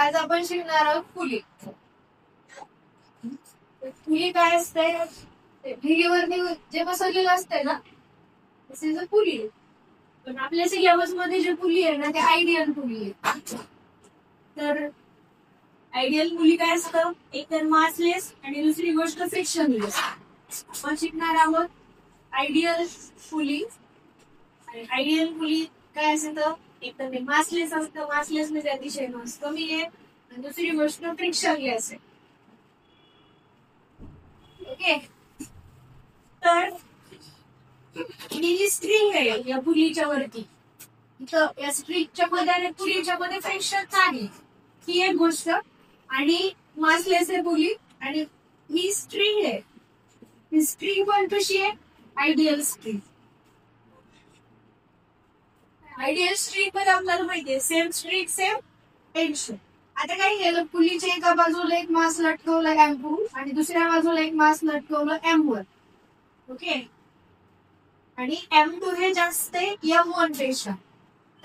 आज आपण शिकणार आहोत पुली. पुली काय असते? भिगेवरती जे बसवलेलं असतंय ना तसे पुली. पण आपल्या सिलेबस मध्ये जे पुली आहे ना ते आयडियल पुली आहे. तर आयडियल पुली काय असतं? एक तर मासलेस आणि दुसरी गोष्ट फ्रिक्शनलेस. आपण शिकणार आहोत आयडियल पुली. आणि आयडियल पुली काय असतं? एक तर ते मासलेस असतं, मासलेस म्हणजे अतिशय मास कमी आहे, आणि दुसरी गोष्ट फ्रिक्शनलेस आहे. ओके, तर ही जी स्ट्रिंग आहे या पुलीच्या वरती, इथं या स्ट्रिंगच्या मध्ये आणि पुलीच्या मध्ये फ्रिक्शन आहे, ही एक गोष्ट. आणि मासलेस आहे पुली, आणि ही स्ट्रिंग आहे. ही स्ट्रिंग पण कशी आहे? Ideal string. आयडियल स्ट्रिंग मध्ये आपल्याला माहितीये सेम स्ट्रिंग सेम टेन्शन. आता काय केलं, पुलीच्या एका बाजूला एक मास लटकवला M2 आणि दुसऱ्या बाजूला एक मास लटकवलं M1. ओके, आणि M2 हे जास्त आहे M1 पेक्षा.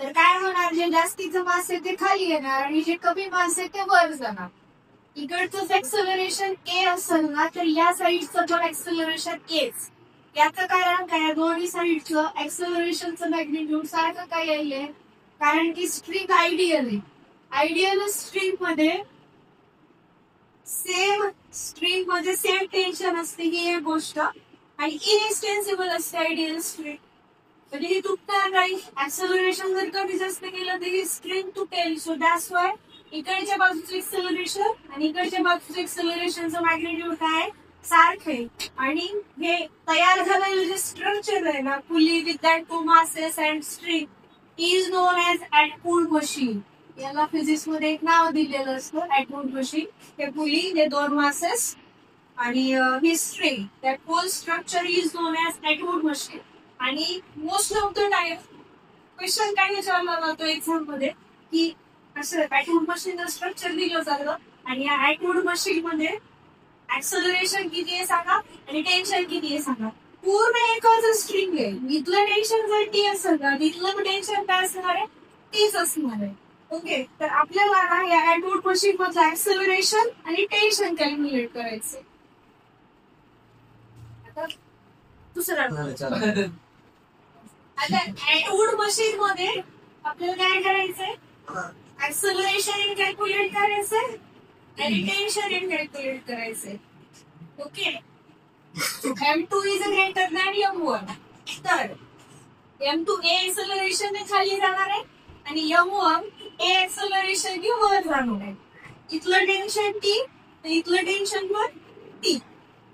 तर काय होणार, जे जास्तीचं मास आहे ते खाली येणार आणि जे कमी मास आहे ते वर जाणार. इकडचं एक्सेलरेशन A असेल ना तर या साईडचं पण एक्सेलरेशन Aच. याचं कारण काय, दोन्ही साईडचं एक्सेलरेशनचं मॅग्निट्यूड सारखं काय येईल, कारण की स्ट्रिंग आयडियल आहे. आयडियल स्ट्रिंग मध्ये सेम टेन्शन असते, ही एक गोष्ट. आणि इनएक्सटेन्सिबल असते आयडियल स्ट्रिंग, म्हणजे ही तुटणार नाही. ऍक्सेलरेशन जर कमी जास्त केलं तर ही स्ट्रिंग तुटेल. सो दॅट्स वाय इकडच्या बाजूचं एक्सेलरेशन आणि इकडच्या बाजूचं एक्सेलरेशनचं मॅग्निट्यूड काय सारखे. आणि हे तयार झालेलं जे स्ट्रक्चर आहे ना pulley with that two masses and string is known as Atwood machine. याला फिजिक्स मध्ये एक नाव दिलेलं असतं ऍटवुड मशीन. हे पुली, हे दोन मासेस आणि ही string, that whole structure is known as Atwood machine. आणि most of the time question काय विचारला जातो एक्झाम मध्ये की असं ऍटवुड मशीनचं स्ट्रक्चर दिलं जातं आणि या ऍटवुड मशीन मध्ये ऍक्सेलरेशन किती आहे सांगा आणि टेन्शन किती आहे सांगा. पूर्ण एकच स्ट्रिंग आहे. इथलं टेन्शन जर T असेल ना तिथलं टेन्शन काय असणार आहे? Tच असणार आहे. ओके, तर आपल्याला ना या ऍटवुड मशीन मधलं ऍक्सेलरेशन आणि टेन्शन कॅल्क्युलेट करायचं. आता दुसरा आता ऍटवुड मशीन मध्ये आपल्याला काय करायचंय, ऍक्सेलरेशन कॅल्क्युलेट करायचंय आणि टेन्शन कॅल्क्युलेट करायचंय. Okay, M2 is greater than M1. तर M2 A एक्सेलरेशन खाली जाणार आहे आणि M1 A एक्सेलरेशन वर जाणार आहे. इथलं टेन्शन T, इथलं टेन्शन पण T.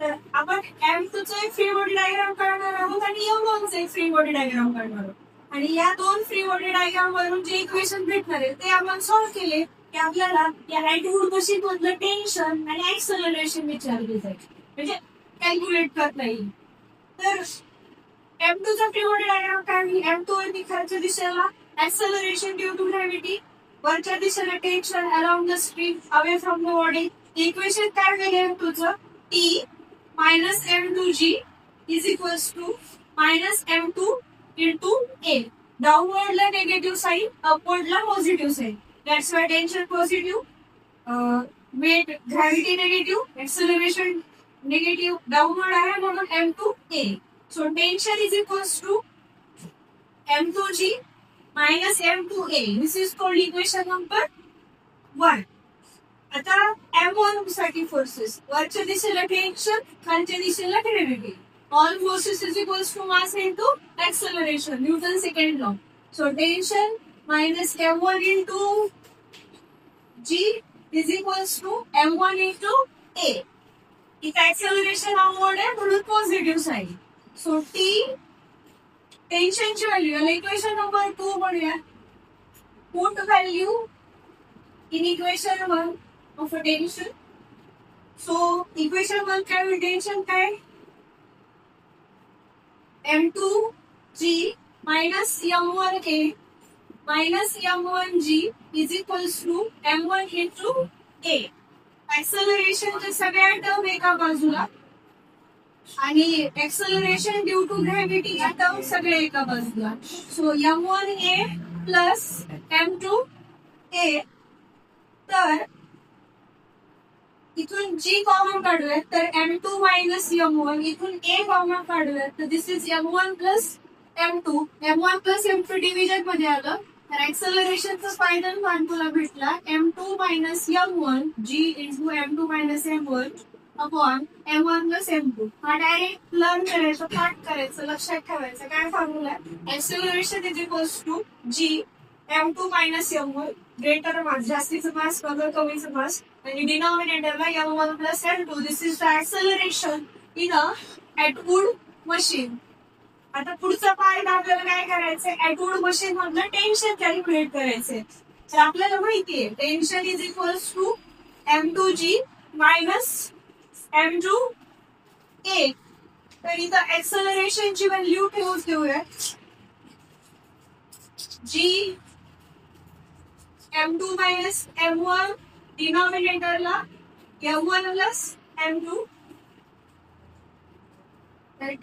तर आपण M2 चा एक फ्री बॉडी डायग्राम काढणार आहोत आणि M1 चा एक फ्री बॉडी डायग्राम काढणार आहोत. आणि या दोन फ्री बॉडी डायग्राम वरून जे इक्वेशन भेटणार आहे ते आपण सॉल्व्ह केले की आपल्याला या ऍटवुड मशीन मधलं टेन्शन आणि एक्सेलरेशन विचारले जाईल, म्हणजे कॅल्क्युलेट करता येईल. तर M2 चा फ्री बॉडी डायग्राम काढली. M2 वरती खालच्या दिशेला एक्सेलरेशन ड्यू टू ग्रॅव्हिटी, वरच्या दिशेला tension around the string away from the body. Equation काय केले M2 चं, T minus M2G is equals to minus M2 into A. Downward ला negative sign, upward ला positive sign. That's why tension positive, weight gravity negative, acceleration negative, downward आहे म्हणून M2A. So tension is equals to M2G minus M2A. This is called equation number 1. आता M1 साठी forces, वरच्या दिशेला tension, खालच्या दिशेला gravity. All forces is equals to mass into acceleration, Newton second law. So tension minus M1 into G is equals to M1 into A. इथे acceleration upward आहे म्हणून positive sign. So T टेन्शनची value याला equation number 2 म्हणूया. Put value in equation 1 of a tension. So equation 1 काय होईल, tension काय M2G minus M1A minus M1G is equals to M1 into A. एक्सेलरेशनच्या सगळ्या टर्म एका बाजूला आणि एक्सेलरेशन ड्यू टू ग्रॅव्हिटी या टर्म सगळ्या एका बाजूला. सो M1A plus M2A तर इथून जी कॉमन काढूयात तर M2 मायनस M1, इथून A कॉमन काढूयात तर this is M1 plus M2. M1 plus M2 division मध्ये आलं तर ऍक्सलरेशनचा फायनल मान तुला भेटला M2 minus M1 G into M2 minus M1 upon M1 plus M2. हा डायरेक्ट लर्न करायचं, पाठ करायचं, लक्षात ठेवायचं. काय formula? Acceleration is equals to G M2 minus M1 greater mass, जास्तीचं मास बघा कमीचं मास, आणि डिनॉमिनेटरला M1 plus M2. This is the acceleration in a Atwood machine. आता पुढचा पार्ट आपल्याला काय करायचंय, ॲटवूड मशीन मधलं टेन्शन कॅल्क्युलेट करायचंय. तर आपल्याला माहितीये tension is equals to M2G minus M2A. तर इथं ऍक्सलरेशनची व्हॅल्यू ठेवूया G M2 मायनस M1 डिनॉमिनेटरला M1 प्लस M2. तर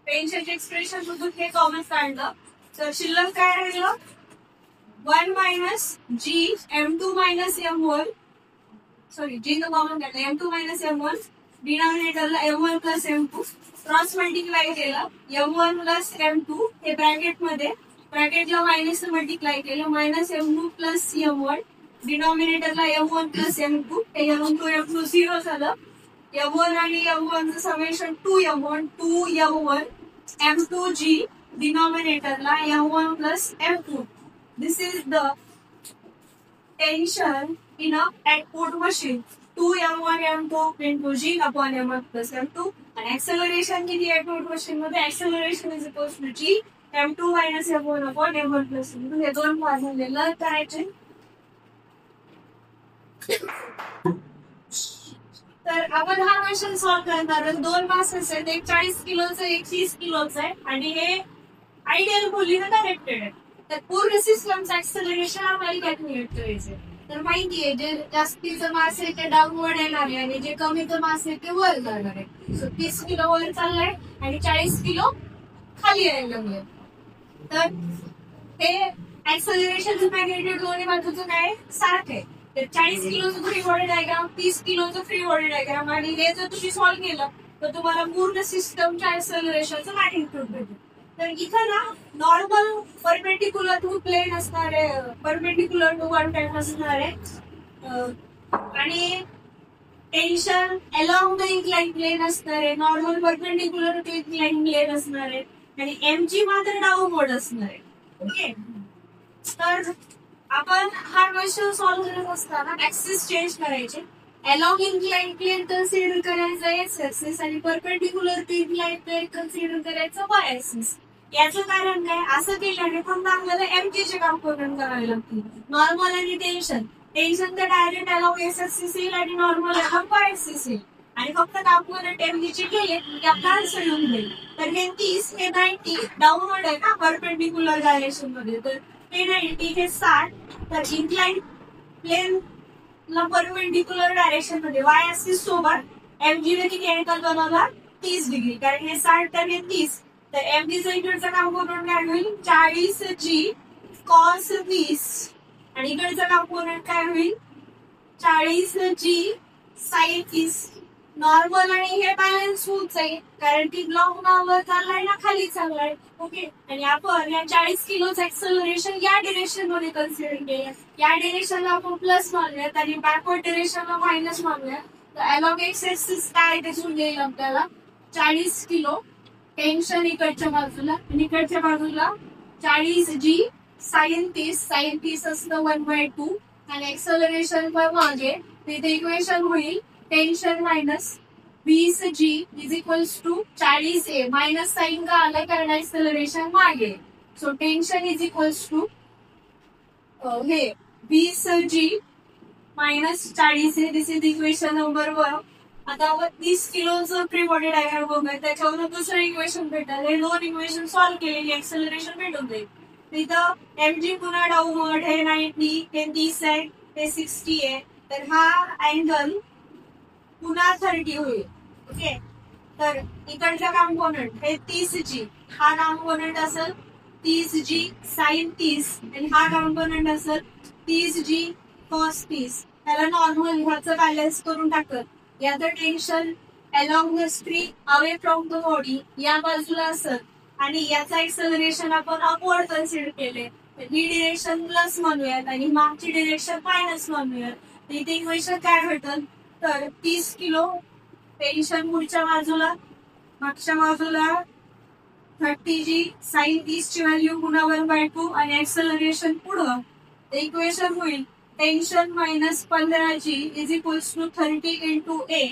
टेन्शनचे एक्सप्रेशन मधून हे कॉमन काढलं तर शिल्लक काय राहिलं 1 minus G M2 minus M1, sorry G चं कॉमन काढलं M2 मायनस M1 डिनॉमिनेटरला M1 plus M2 cross multiply केलं M1 प्लस M2 हे ब्रॅकेटला मायनस मल्टिप्लाय केलं मायनस M2 प्लस M1 डिनॉमिनेटरला M1 प्लस M2 हे M2 M2 0 झालं. M1 आणि M1 चं समेशन 2M1 M2G डिनॉमिनेटरला M1 plus M2. This is the tension in a Atwood machine. 2M1 M2 into G upon M1 plus M2. आणि acceleration किती Atwood machine मध्ये? Acceleration is equals to G M2 minus M1 upon M1 plus M2. हे दोन फॉर्म्युले learn करायचे. तर आपण हा question solve करणार. दोन मासेस आहेत, एक 40 किलोचं एक 30 किलोचं आहे आणि हे आयडियल खोलीनं कनेक्टेड आहे. तर पूर्ण सिस्टमचं ऍक्सलरेशन आपल्याला कॅल्क्युलेट करायचंय. तर माहितीये जे जास्तीचं मास आहे ते डाऊनवर्ड येणार आहे आणि जे कमीचं मास आहे ते वर जाणार आहे. सो 30 किलो वर चाललंय आणि 40 किलो खाली यायला लागले. तर हे ऍक्सलरेशनचं मॅग्नेट्यूड दोन्ही बाजूचं काय सारखं आहे. तर 40 किलोचं फ्री बॉडी डायग्राम, 30 किलोचं फ्री बॉडी डायग्राम आणि हे जर तुम्ही सॉल्व्ह केलं तर तुम्हाला पूर्ण सिस्टमच्या ऍक्सलरेशनचं मॅग्नेट्यूड भेटेल. तर इथं ना नॉर्मल परपेंडिक्युलर टू प्लेन असणार आहे, परपेंडिक्युलर टू वन टाइप असणार आहे आणि tension along the incline plane असणार आहे. Normal perpendicular to incline plane असणार आहे आणि MG मात्र डाऊनवर्ड असणार आहे. ओके, तर आपण हा क्वेश्चन सॉल्व्ह करत असताना ऍक्सिस चेंज करायचे. अलॉंग इन्क्लाइन प्लेन कन्सिडर करायचं एक्स ऍक्सिस आणि perpendicular to incline plane consider करायचं वाय ऍक्सिस. याचं कारण काय, असं केल्याने फक्त आपल्याला MGचे कॉम्पोनंट करावे लागतील. नॉर्मल आणि टेन्शन तर डायरेक्ट अलॉंग एक्स ऍक्सिस येईल आणि नॉर्मल अलॉंग वाय ऍक्सिस येईल आणि फक्त कॉम्पोनंट MGचे केले की आपला आन्सर येऊन जाईल. तर हे 30 हे 90 डाऊनवर्ड आहे ना परपेंडिक्युलर डायरेक्शन मध्ये, तर हे 90 हे 60. तर इन्क्लाइन प्लेन ला परपेंडिक्युलर डायरेक्शन मध्ये वाय ऍक्सिस सोबत MG ने किती अँगल बनवला 30 डिग्री, कारण हे 60 तर हे 30. तर MGचा इकडचा कॉम्पोनंट काय होईल 40G cos 20 आणि इकडचा कॉम्पोनंट काय होईल 40G sin 30. नॉर्मल आणि हे बॅलन्स होत जाईल कारण की ब्लॉक नावर चाललाय ना खाली चाललाय. ओके, आणि आपण या 40 किलोचं ऍक्सलरेशन या डिरेक्शन मध्ये कन्सिडर केलं. या डिरेक्शनला आपण प्लस मानूयात आणि बॅकवर्ड डिरेक्शनला मायनस मानूयात. तर अलॉंग एक्स ऍक्सिस काय दिसून येईल आपल्याला 40 किलो टेन्शन इकडच्या बाजूला आणि इकडच्या बाजूला 40G sin 30 असतं 1/2 आणि ऍक्सलरेशन मागे तिथे इक्वेशन होईल tension minus 20G is equals to 40A minus sign का आलाय कारण ऍक्सलरेशन मागे. So tension is equals to हे 20G minus 40A. This is equation number 1. आता 30 किलोचं फ्री बॉडी डायग्राम बघूया, त्याच्यावर दुसरं इक्वेशन भेटेल. हे दोन इक्वेशन सॉल्व्ह केलेली ऍक्सलरेशन भेटून जाईल. तिथं MG पुन्हा डाऊनवर्ड हे 90 हे 30 आहे हे 60 आहे. तर हा अँगल पुन्हा 30 होईल. ओके, तर इकडचा कॉम्पोनंट हे 30G, हा कॉम्पोनंट असेल 30G sin 30 आणि हा कॉम्पोनंट असेल 30G cos 30 त्याला नॉर्मल ह्याचं बॅलन्स करून टाकत याचं tension along the streak away from the body या बाजूला असत आणि याचा एक्सेलरेशन आपण अपवर्ड कन्सिडर केले ही डिरेक्शन प्लस म्हणूयात आणि मागची डिरेक्शन मायनस म्हणूयात इथे इक्वेशन काय भेटल तर 30 किलो टेन्शन पुढच्या बाजूला मागच्या बाजूला 30G साइन 30 ची व्हॅल्यू पुन्हा 1/2 आणि एक्सेलरेशन पुढं इक्वेशन होईल tension minus 15G is equals to 30 into A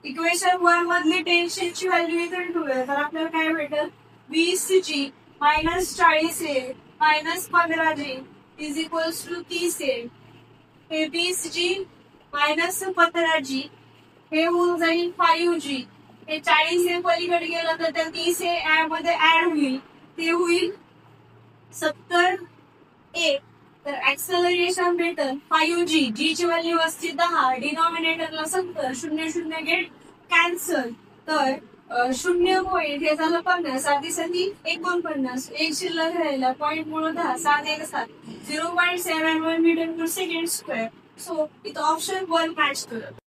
equation 1 मधली टेन्शनची व्हॅल्यू इथे ठेवूया तर आपल्याला काय भेटेल 20G minus 40A minus 15G is equals to 30A हे 20G मायनस 15G हे होऊन जाईल 5G हे 40 पलीकडे गेलं तर त्या 30 मध्ये ऍड होईल ते होईल 70A तर एक्सेलरेशन भेटल 5G जी ची व्हॅल्यू असते 10 डिनॉमिनेटरला 70 0 गेट कॅन्सल तर 0 पॉईंट हे झालं 50 आधी 49 एक शिल्लक राहिला पॉईंट मुळे 10 7 1 7 0.71 मीटर पर सेकंड स्क्वेअर सो इथं ऑप्शन 1 मॅच करत